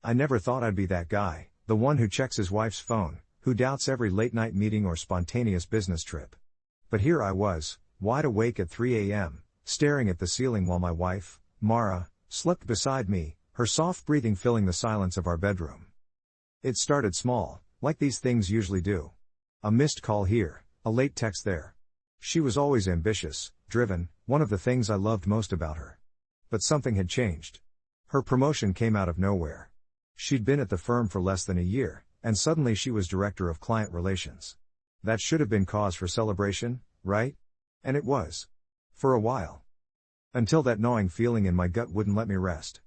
I never thought I'd be that guy, the one who checks his wife's phone, who doubts every late-night meeting or spontaneous business trip. But here I was, wide awake at 3 a.m., staring at the ceiling while my wife, Mara, slept beside me, her soft breathing filling the silence of our bedroom. It started small, like these things usually do. A missed call here, a late text there. She was always ambitious, driven, one of the things I loved most about her. But something had changed. Her promotion came out of nowhere. She'd been at the firm for less than a year, and suddenly she was director of client relations. That should have been cause for celebration, right? And it was. For a while. Until that gnawing feeling in my gut wouldn't let me rest.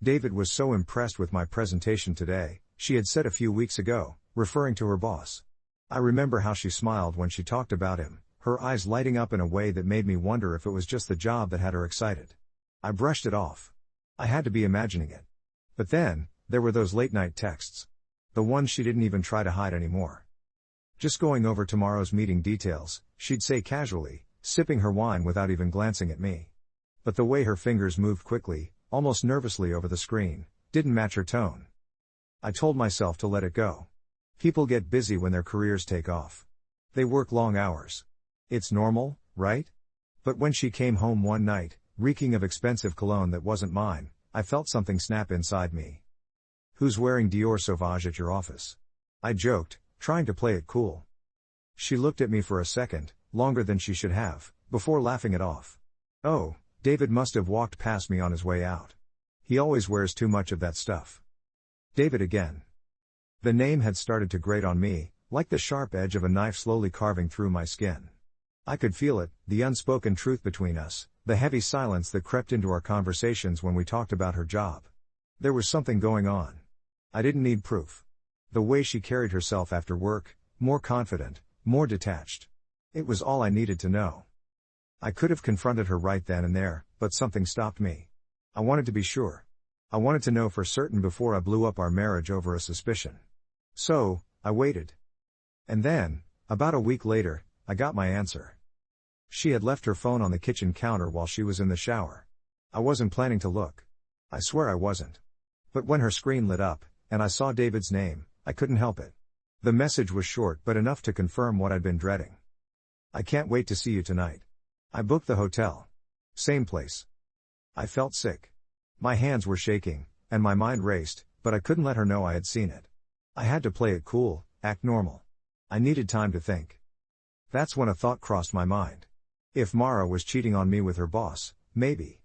David was so impressed with my presentation today, she had said a few weeks ago, referring to her boss. I remember how she smiled when she talked about him, her eyes lighting up in a way that made me wonder if it was just the job that had her excited. I brushed it off. I had to be imagining it. But then, there were those late-night texts. The ones she didn't even try to hide anymore. Just going over tomorrow's meeting details, she'd say casually, sipping her wine without even glancing at me. But the way her fingers moved quickly, almost nervously over the screen, didn't match her tone. I told myself to let it go. People get busy when their careers take off. They work long hours. It's normal, right? But when she came home one night, reeking of expensive cologne that wasn't mine, I felt something snap inside me. "Who's wearing Dior Sauvage at your office?" I joked, trying to play it cool. She looked at me for a second, longer than she should have, before laughing it off. "Oh, David must have walked past me on his way out. He always wears too much of that stuff." David again. The name had started to grate on me, like the sharp edge of a knife slowly carving through my skin. I could feel it, the unspoken truth between us, the heavy silence that crept into our conversations when we talked about her job. There was something going on. I didn't need proof. The way she carried herself after work, more confident, more detached. It was all I needed to know. I could have confronted her right then and there, but something stopped me. I wanted to be sure. I wanted to know for certain before I blew up our marriage over a suspicion. So, I waited. And then, about a week later, I got my answer. She had left her phone on the kitchen counter while she was in the shower. I wasn't planning to look. I swear I wasn't. But when her screen lit up, and I saw David's name, I couldn't help it. The message was short but enough to confirm what I'd been dreading. "I can't wait to see you tonight. I booked the hotel. Same place." I felt sick. My hands were shaking, and my mind raced, but I couldn't let her know I had seen it. I had to play it cool, act normal. I needed time to think. That's when a thought crossed my mind. If Mara was cheating on me with her boss, maybe,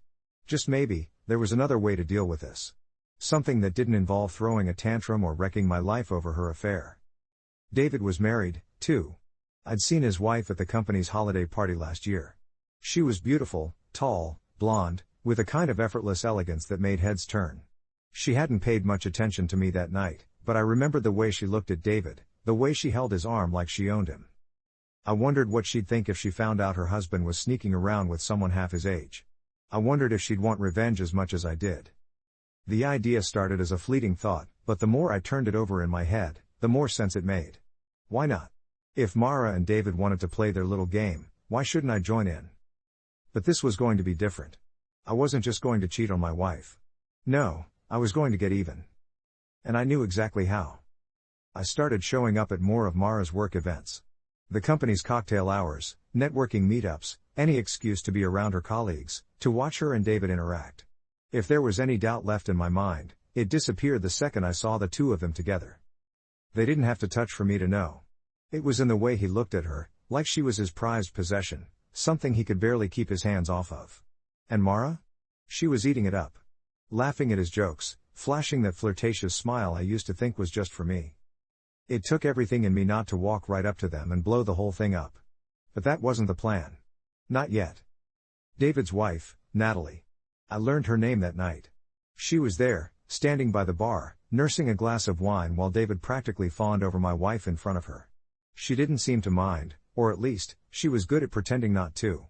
just maybe, there was another way to deal with this. Something that didn't involve throwing a tantrum or wrecking my life over her affair. David was married, too. I'd seen his wife at the company's holiday party last year. She was beautiful, tall, blonde, with a kind of effortless elegance that made heads turn. She hadn't paid much attention to me that night, but I remembered the way she looked at David, the way she held his arm like she owned him. I wondered what she'd think if she found out her husband was sneaking around with someone half his age. I wondered if she'd want revenge as much as I did. The idea started as a fleeting thought, but the more I turned it over in my head, the more sense it made. Why not? If Mara and David wanted to play their little game, why shouldn't I join in? But this was going to be different. I wasn't just going to cheat on my wife. No, I was going to get even. And I knew exactly how. I started showing up at more of Mara's work events. The company's cocktail hours, networking meetups, any excuse to be around her colleagues, to watch her and David interact. If there was any doubt left in my mind, it disappeared the second I saw the two of them together. They didn't have to touch for me to know. It was in the way he looked at her, like she was his prized possession, something he could barely keep his hands off of. And Mara? She was eating it up. Laughing at his jokes, flashing that flirtatious smile I used to think was just for me. It took everything in me not to walk right up to them and blow the whole thing up. But that wasn't the plan. Not yet. David's wife, Natalie. I learned her name that night. She was there, standing by the bar, nursing a glass of wine while David practically fawned over my wife in front of her. She didn't seem to mind, or at least, she was good at pretending not to.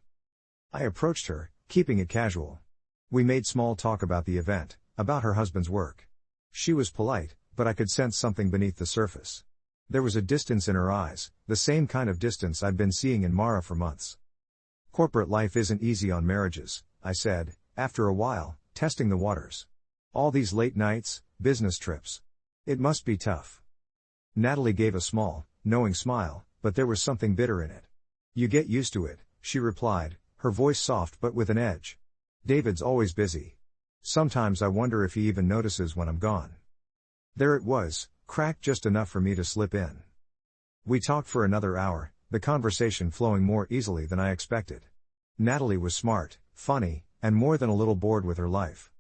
I approached her, keeping it casual. We made small talk about the event, about her husband's work. She was polite, but I could sense something beneath the surface. There was a distance in her eyes, the same kind of distance I'd been seeing in Mara for months. "Corporate life isn't easy on marriages," I said, after a while, testing the waters. "All these late nights, business trips. It must be tough. Natalie gave a small, knowing smile, but there was something bitter in it. You get used to it, she replied, her voice soft but with an edge. David's always busy. Sometimes I wonder if he even notices when I'm gone. There it was, cracked just enough for me to slip in. We talked for another hour, the conversation flowing more easily than I expected. Natalie was smart, funny, and more than a little bored with her life.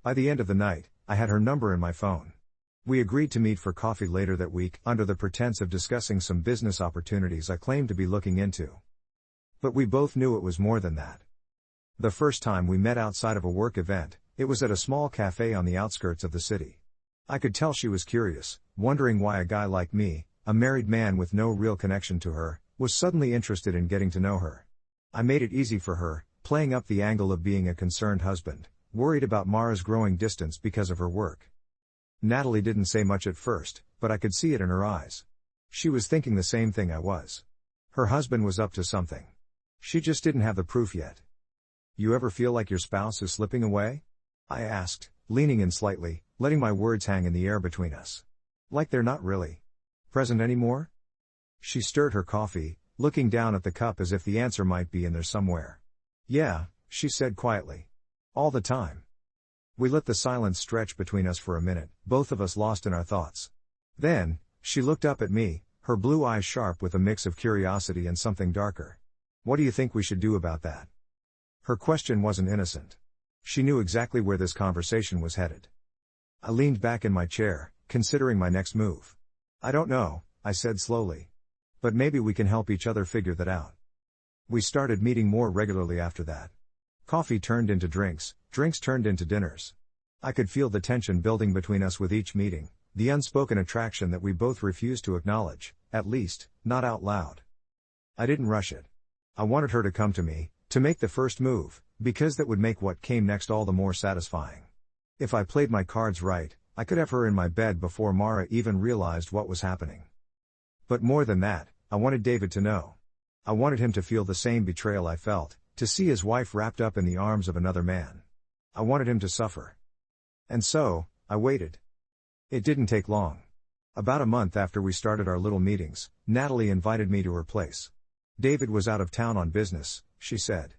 By the end of the night, I had her number in my phone. We agreed to meet for coffee later that week, under the pretense of discussing some business opportunities I claimed to be looking into. But we both knew it was more than that. The first time we met outside of a work event, it was at a small cafe on the outskirts of the city. I could tell she was curious, wondering why a guy like me, a married man with no real connection to her, was suddenly interested in getting to know her. I made it easy for her, playing up the angle of being a concerned husband, worried about Mara's growing distance because of her work. Natalie didn't say much at first, but I could see it in her eyes. She was thinking the same thing I was. Her husband was up to something. She just didn't have the proof yet. You ever feel like your spouse is slipping away? I asked, leaning in slightly, letting my words hang in the air between us. Like they're not really present anymore? She stirred her coffee, looking down at the cup as if the answer might be in there somewhere. Yeah, she said quietly. All the time. We let the silence stretch between us for a minute, both of us lost in our thoughts. Then, she looked up at me, her blue eyes sharp with a mix of curiosity and something darker. What do you think we should do about that? Her question wasn't innocent. She knew exactly where this conversation was headed. I leaned back in my chair, considering my next move. I don't know, I said slowly. But maybe we can help each other figure that out. We started meeting more regularly after that. Coffee turned into drinks, drinks turned into dinners. I could feel the tension building between us with each meeting, the unspoken attraction that we both refused to acknowledge, at least, not out loud. I didn't rush it. I wanted her to come to me, to make the first move, because that would make what came next all the more satisfying. If I played my cards right, I could have her in my bed before Mara even realized what was happening. But more than that, I wanted David to know. I wanted him to feel the same betrayal I felt, to see his wife wrapped up in the arms of another man. I wanted him to suffer. And so, I waited. It didn't take long. About a month after we started our little meetings, Natalie invited me to her place. David was out of town on business, she said.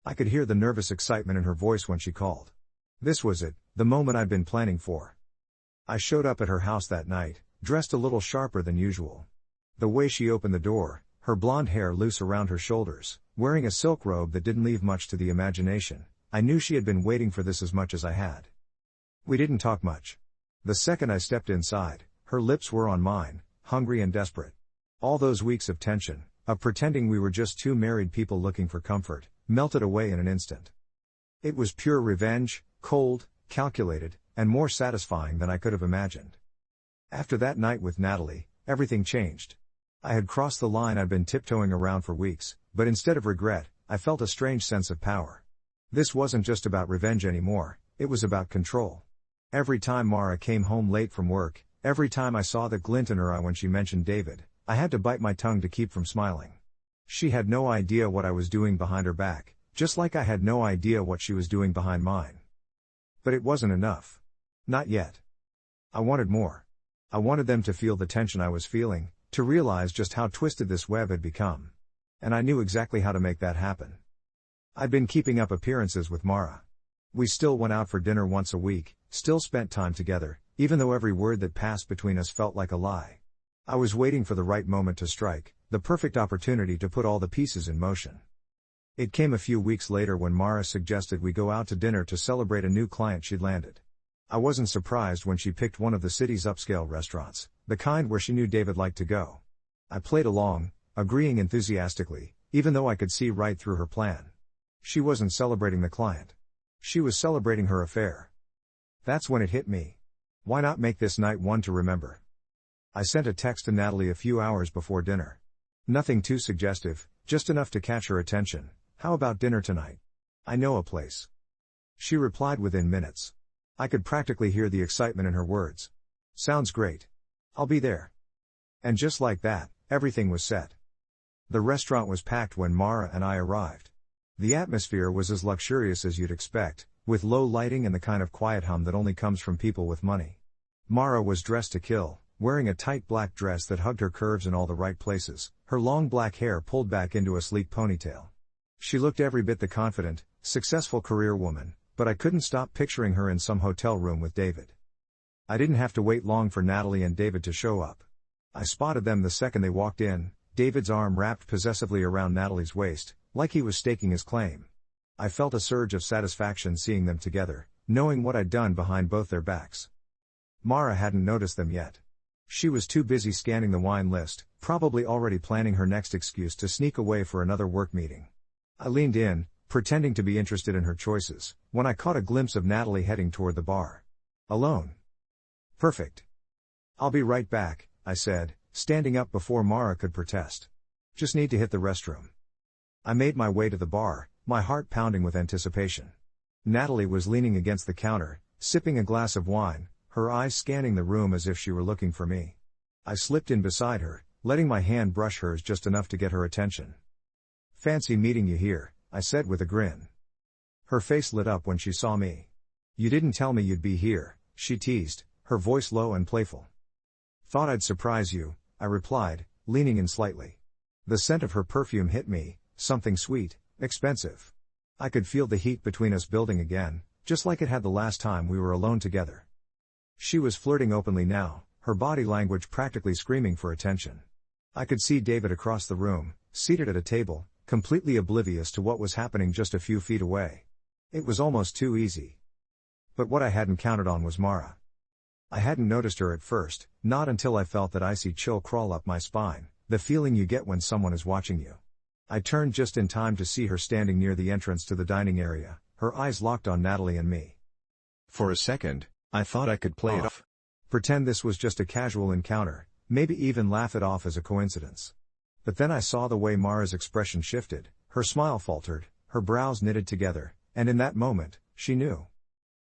I could hear the nervous excitement in her voice when she called. This was it, the moment I'd been planning for. I showed up at her house that night, dressed a little sharper than usual. The way she opened the door, her blonde hair loose around her shoulders, wearing a silk robe that didn't leave much to the imagination, I knew she had been waiting for this as much as I had. We didn't talk much. The second I stepped inside, her lips were on mine, hungry and desperate. All those weeks of tension, of pretending we were just two married people looking for comfort, melted away in an instant. It was pure revenge, cold, calculated, and more satisfying than I could have imagined. After that night with Natalie, everything changed. I had crossed the line I'd been tiptoeing around for weeks, but instead of regret, I felt a strange sense of power. This wasn't just about revenge anymore, it was about control. Every time Mara came home late from work, every time I saw the glint in her eye when she mentioned David, I had to bite my tongue to keep from smiling. She had no idea what I was doing behind her back, just like I had no idea what she was doing behind mine. But it wasn't enough. Not yet. I wanted more. I wanted them to feel the tension I was feeling, to realize just how twisted this web had become. And I knew exactly how to make that happen. I'd been keeping up appearances with Mara. We still went out for dinner once a week, still spent time together, even though every word that passed between us felt like a lie. I was waiting for the right moment to strike, the perfect opportunity to put all the pieces in motion. It came a few weeks later when Mara suggested we go out to dinner to celebrate a new client she'd landed. I wasn't surprised when she picked one of the city's upscale restaurants, the kind where she knew David liked to go. I played along, agreeing enthusiastically, even though I could see right through her plan. She wasn't celebrating the client. She was celebrating her affair. That's when it hit me. Why not make this night one to remember? I sent a text to Natalie a few hours before dinner. Nothing too suggestive, just enough to catch her attention. How about dinner tonight? I know a place. She replied within minutes. I could practically hear the excitement in her words. Sounds great. I'll be there. And just like that, everything was set. The restaurant was packed when Mara and I arrived. The atmosphere was as luxurious as you'd expect, with low lighting and the kind of quiet hum that only comes from people with money. Mara was dressed to kill, wearing a tight black dress that hugged her curves in all the right places, her long black hair pulled back into a sleek ponytail. She looked every bit the confident, successful career woman, but I couldn't stop picturing her in some hotel room with David. I didn't have to wait long for Natalie and David to show up. I spotted them the second they walked in, David's arm wrapped possessively around Natalie's waist, like he was staking his claim. I felt a surge of satisfaction seeing them together, knowing what I'd done behind both their backs. Mara hadn't noticed them yet. She was too busy scanning the wine list, probably already planning her next excuse to sneak away for another work meeting. I leaned in, pretending to be interested in her choices, when I caught a glimpse of Natalie heading toward the bar. Alone. Perfect. I'll be right back, I said, standing up before Mara could protest. Just need to hit the restroom. I made my way to the bar, my heart pounding with anticipation. Natalie was leaning against the counter, sipping a glass of wine, her eyes scanning the room as if she were looking for me. I slipped in beside her, letting my hand brush hers just enough to get her attention. Fancy meeting you here, I said with a grin. Her face lit up when she saw me. You didn't tell me you'd be here, she teased, her voice low and playful. Thought I'd surprise you, I replied, leaning in slightly. The scent of her perfume hit me, something sweet, expensive. I could feel the heat between us building again, just like it had the last time we were alone together. She was flirting openly now, her body language practically screaming for attention. I could see David across the room, seated at a table, completely oblivious to what was happening just a few feet away. It was almost too easy. But what I hadn't counted on was Mara. I hadn't noticed her at first, not until I felt that icy chill crawl up my spine, the feeling you get when someone is watching you. I turned just in time to see her standing near the entrance to the dining area, her eyes locked on Natalie and me. For a second, I thought I could play it off. Pretend this was just a casual encounter, maybe even laugh it off as a coincidence. But then I saw the way Mara's expression shifted, her smile faltered, her brows knitted together, and in that moment, she knew.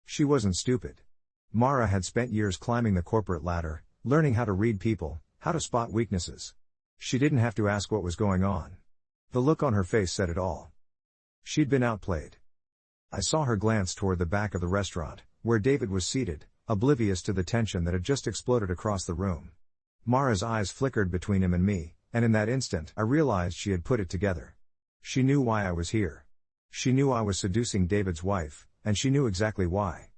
She wasn't stupid. Mara had spent years climbing the corporate ladder, learning how to read people, how to spot weaknesses. She didn't have to ask what was going on. The look on her face said it all. She'd been outplayed. I saw her glance toward the back of the restaurant, where David was seated, oblivious to the tension that had just exploded across the room. Mara's eyes flickered between him and me, and in that instant I realized she had put it together. She knew why I was here. She knew I was seducing David's wife, and she knew exactly why.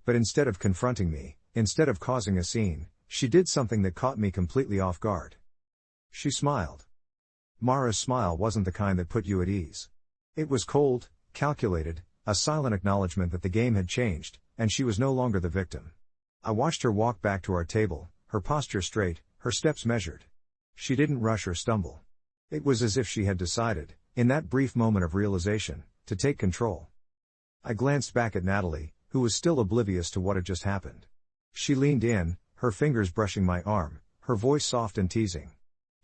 But instead of confronting me, instead of causing a scene, she did something that caught me completely off guard. She smiled. Mara's smile wasn't the kind that put you at ease. It was cold, calculated, a silent acknowledgement that the game had changed, and she was no longer the victim. I watched her walk back to our table, her posture straight, her steps measured. She didn't rush or stumble. It was as if she had decided, in that brief moment of realization, to take control. I glanced back at Natalie, who was still oblivious to what had just happened. She leaned in, her fingers brushing my arm, her voice soft and teasing.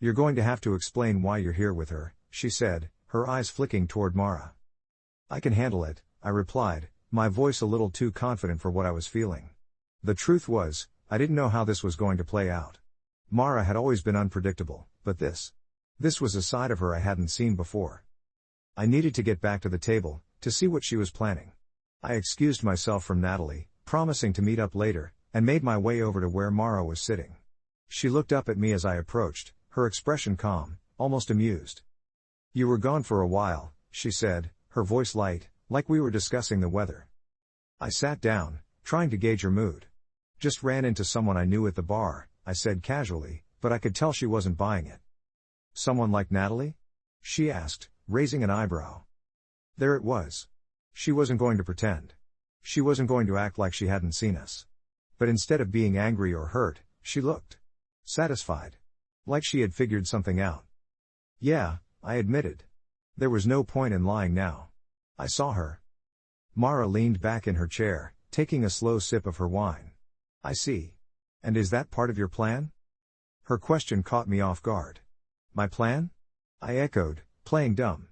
You're going to have to explain why you're here with her, she said, her eyes flicking toward Mara. I can handle it, I replied, my voice a little too confident for what I was feeling. The truth was, I didn't know how this was going to play out. Mara had always been unpredictable, but this was a side of her I hadn't seen before. I needed to get back to the table, to see what she was planning. I excused myself from Natalie, promising to meet up later, and made my way over to where Mara was sitting. She looked up at me as I approached, her expression calm, almost amused. You were gone for a while, she said, her voice light, like we were discussing the weather. I sat down, trying to gauge her mood. Just ran into someone I knew at the bar, I said casually, but I could tell she wasn't buying it. Someone like Natalie? She asked, raising an eyebrow. There it was. She wasn't going to pretend. She wasn't going to act like she hadn't seen us. But instead of being angry or hurt, she looked satisfied. Like she had figured something out. Yeah, I admitted. There was no point in lying now. I saw her. Mara leaned back in her chair, taking a slow sip of her wine. I see. And is that part of your plan? Her question caught me off guard. My plan? I echoed, playing dumb.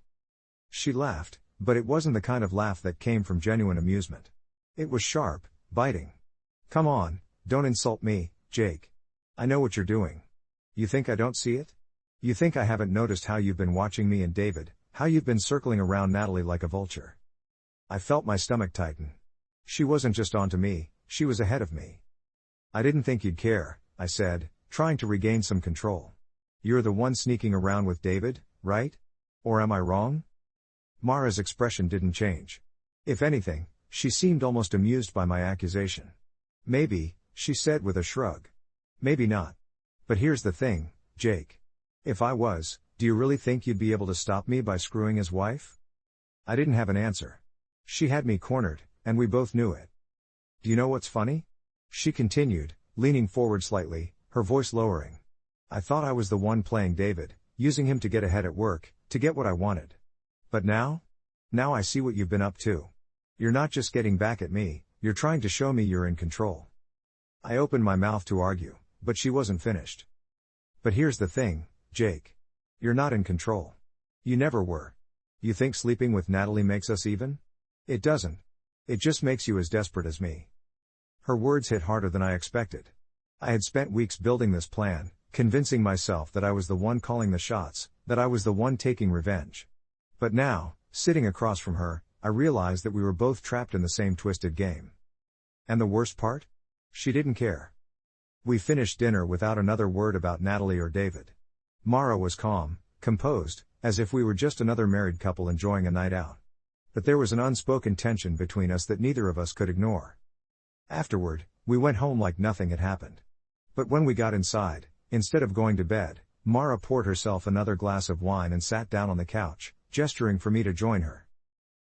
She laughed, but it wasn't the kind of laugh that came from genuine amusement. It was sharp, biting. Come on, don't insult me, Jake. I know what you're doing. You think I don't see it? You think I haven't noticed how you've been watching me and David, how you've been circling around Natalie like a vulture? I felt my stomach tighten. She wasn't just onto me, she was ahead of me. I didn't think you'd care, I said, trying to regain some control. You're the one sneaking around with David, right? Or am I wrong? Mara's expression didn't change. If anything, she seemed almost amused by my accusation. Maybe, she said with a shrug. Maybe not. But here's the thing, Jake. If I was, do you really think you'd be able to stop me by screwing his wife? I didn't have an answer. She had me cornered, and we both knew it. Do you know what's funny? She continued, leaning forward slightly, her voice lowering. I thought I was the one playing David, using him to get ahead at work, to get what I wanted. But now? Now I see what you've been up to. You're not just getting back at me, you're trying to show me you're in control. I opened my mouth to argue, but she wasn't finished. But here's the thing, Jake. You're not in control. You never were. You think sleeping with Natalie makes us even? It doesn't. It just makes you as desperate as me. Her words hit harder than I expected. I had spent weeks building this plan, convincing myself that I was the one calling the shots, that I was the one taking revenge. But now, sitting across from her, I realized that we were both trapped in the same twisted game. And the worst part? She didn't care. We finished dinner without another word about Natalie or David. Mara was calm, composed, as if we were just another married couple enjoying a night out. But there was an unspoken tension between us that neither of us could ignore. Afterward, we went home like nothing had happened. But when we got inside, instead of going to bed, Mara poured herself another glass of wine and sat down on the couch, gesturing for me to join her.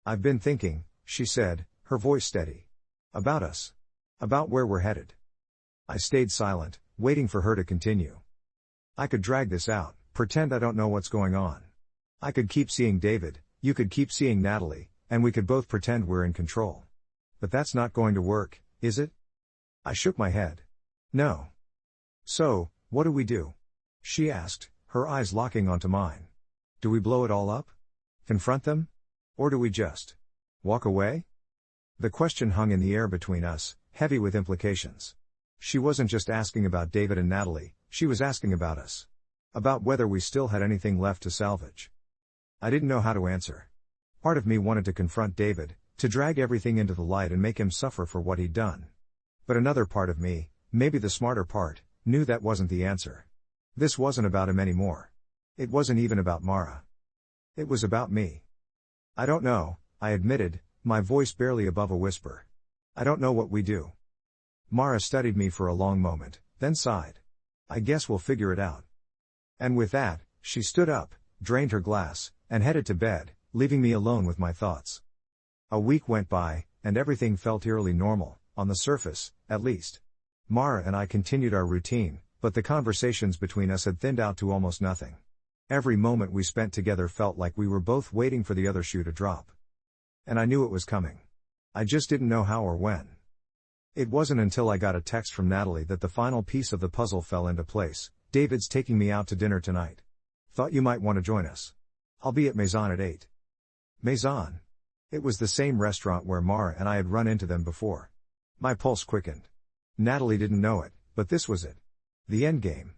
I've been thinking, she said, her voice steady. About us. About where we're headed. I stayed silent, waiting for her to continue. I could drag this out, pretend I don't know what's going on. I could keep seeing David, you could keep seeing Natalie, and we could both pretend we're in control. But that's not going to work, is it? I shook my head. No. So, what do we do? She asked, her eyes locking onto mine. Do we blow it all up? Confront them? Or do we just walk away? The question hung in the air between us, heavy with implications. She wasn't just asking about David and Natalie, she was asking about us. About whether we still had anything left to salvage. I didn't know how to answer. Part of me wanted to confront David, to drag everything into the light and make him suffer for what he'd done. But another part of me, maybe the smarter part, knew that wasn't the answer. This wasn't about him anymore. It wasn't even about Mara. It was about me. I don't know, I admitted, my voice barely above a whisper. I don't know what we do. Mara studied me for a long moment, then sighed. I guess we'll figure it out. And with that, she stood up, drained her glass, and headed to bed, leaving me alone with my thoughts. A week went by, and everything felt eerily normal, on the surface, at least. Mara and I continued our routine, but the conversations between us had thinned out to almost nothing. Every moment we spent together felt like we were both waiting for the other shoe to drop. And I knew it was coming. I just didn't know how or when. It wasn't until I got a text from Natalie that the final piece of the puzzle fell into place. David's taking me out to dinner tonight. Thought you might want to join us. I'll be at Maison at 8. Maison. It was the same restaurant where Mara and I had run into them before. My pulse quickened. Natalie didn't know it, but this was it. The end game.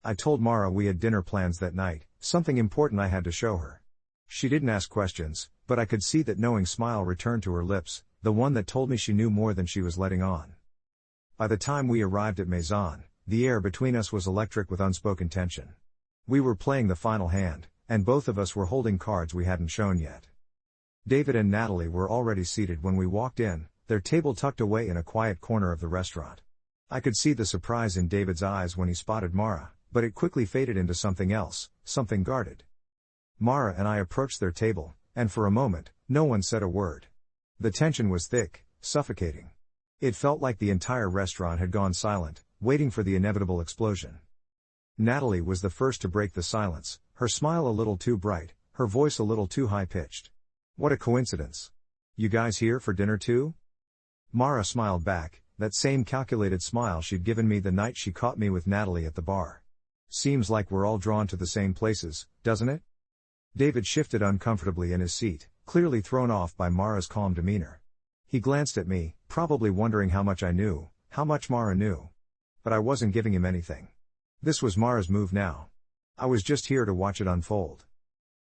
I told Mara we had dinner plans that night, something important I had to show her. She didn't ask questions, but I could see that knowing smile returned to her lips, the one that told me she knew more than she was letting on. By the time we arrived at Maison, the air between us was electric with unspoken tension. We were playing the final hand, and both of us were holding cards we hadn't shown yet. David and Natalie were already seated when we walked in, their table tucked away in a quiet corner of the restaurant. I could see the surprise in David's eyes when he spotted Mara, but it quickly faded into something else, something guarded. Mara and I approached their table, and for a moment, no one said a word. The tension was thick, suffocating. It felt like the entire restaurant had gone silent, waiting for the inevitable explosion. Natalie was the first to break the silence, her smile a little too bright, her voice a little too high-pitched. What a coincidence. You guys here for dinner too? Mara smiled back, that same calculated smile she'd given me the night she caught me with Natalie at the bar. Seems like we're all drawn to the same places, doesn't it? David shifted uncomfortably in his seat, clearly thrown off by Mara's calm demeanor. He glanced at me, probably wondering how much I knew, how much Mara knew. But I wasn't giving him anything. This was Mara's move now. I was just here to watch it unfold.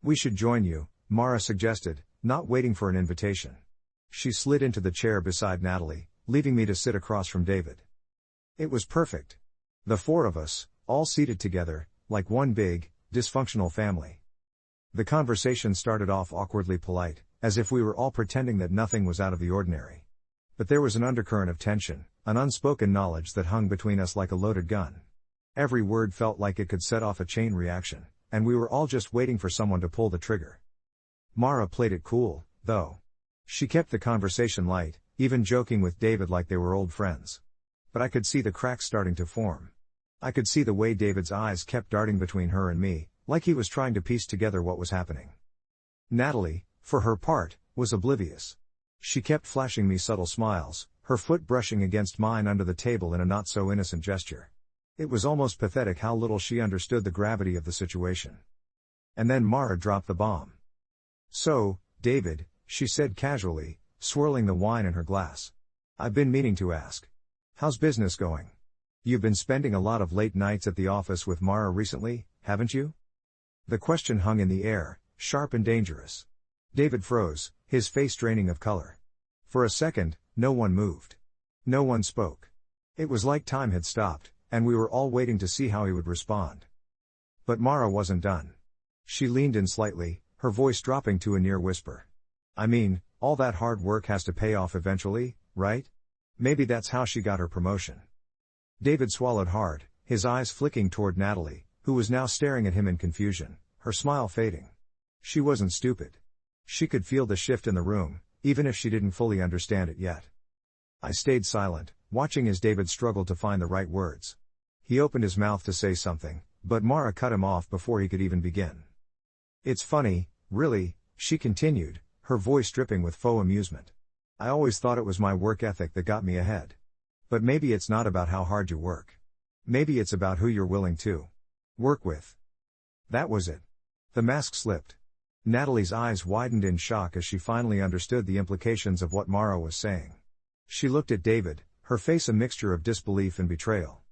We should join you, Mara suggested, not waiting for an invitation. She slid into the chair beside Natalie, leaving me to sit across from David. It was perfect. The four of us, all seated together, like one big, dysfunctional family. The conversation started off awkwardly polite, as if we were all pretending that nothing was out of the ordinary. But there was an undercurrent of tension, an unspoken knowledge that hung between us like a loaded gun. Every word felt like it could set off a chain reaction, and we were all just waiting for someone to pull the trigger. Mara played it cool, though. She kept the conversation light, even joking with David like they were old friends. But I could see the cracks starting to form. I could see the way David's eyes kept darting between her and me, like he was trying to piece together what was happening. Natalie, for her part, was oblivious. She kept flashing me subtle smiles, her foot brushing against mine under the table in a not-so-innocent gesture. It was almost pathetic how little she understood the gravity of the situation. And then Mara dropped the bomb. "So, David," she said casually, swirling the wine in her glass. "I've been meaning to ask. How's business going? You've been spending a lot of late nights at the office with Mara recently, haven't you?" The question hung in the air, sharp and dangerous. David froze, his face draining of color. For a second, no one moved. No one spoke. It was like time had stopped, and we were all waiting to see how he would respond. But Mara wasn't done. She leaned in slightly, her voice dropping to a near whisper. "I mean, all that hard work has to pay off eventually, right? Maybe that's how she got her promotion." David swallowed hard, his eyes flicking toward Natalie, who was now staring at him in confusion, her smile fading. She wasn't stupid. She could feel the shift in the room, even if she didn't fully understand it yet. I stayed silent, watching as David struggled to find the right words. He opened his mouth to say something, but Mara cut him off before he could even begin. "It's funny, really," she continued, her voice dripping with faux amusement. "I always thought it was my work ethic that got me ahead. But maybe it's not about how hard you work. Maybe it's about who you're willing to work with." That was it. The mask slipped. Natalie's eyes widened in shock as she finally understood the implications of what Mara was saying. She looked at David, her face a mixture of disbelief and betrayal.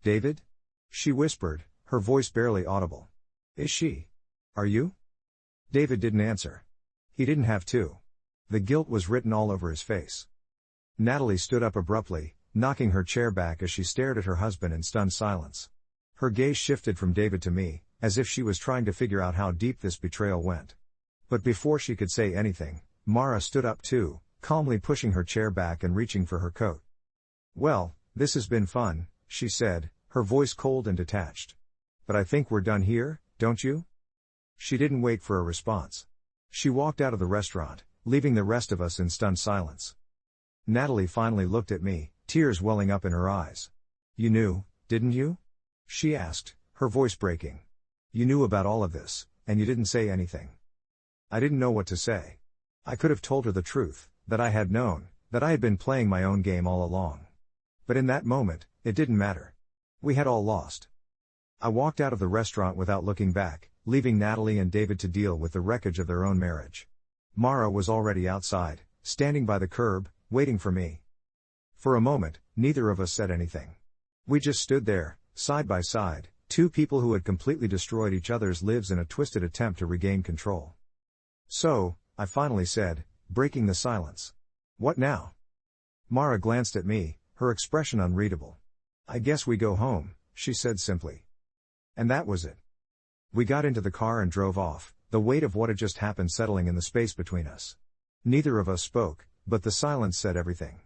"David?" she whispered, her voice barely audible. "Is she? Are you?" David didn't answer. He didn't have to. The guilt was written all over his face. Natalie stood up abruptly, knocking her chair back as she stared at her husband in stunned silence. Her gaze shifted from David to me, as if she was trying to figure out how deep this betrayal went. But before she could say anything, Mara stood up too, calmly pushing her chair back and reaching for her coat. "Well, this has been fun," she said, her voice cold and detached. "But I think we're done here, don't you?" She didn't wait for a response. She walked out of the restaurant, leaving the rest of us in stunned silence. Natalie finally looked at me, tears welling up in her eyes. "You knew, didn't you?" she asked, her voice breaking. "You knew about all of this, and you didn't say anything." I didn't know what to say. I could have told her the truth, that I had known, that I had been playing my own game all along. But in that moment, it didn't matter. We had all lost. I walked out of the restaurant without looking back, leaving Natalie and David to deal with the wreckage of their own marriage. Mara was already outside, standing by the curb, waiting for me. For a moment, neither of us said anything. We just stood there, side by side, two people who had completely destroyed each other's lives in a twisted attempt to regain control. "So," I finally said, breaking the silence. "What now?" Mara glanced at me, her expression unreadable. "I guess we go home," she said simply. And that was it. We got into the car and drove off, the weight of what had just happened settling in the space between us. Neither of us spoke, but the silence said everything.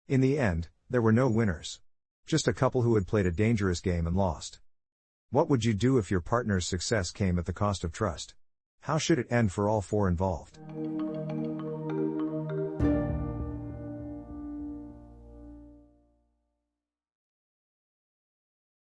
In the end, there were no winners. Just a couple who had played a dangerous game and lost. What would you do if your partner's success came at the cost of trust? How should it end for all four involved?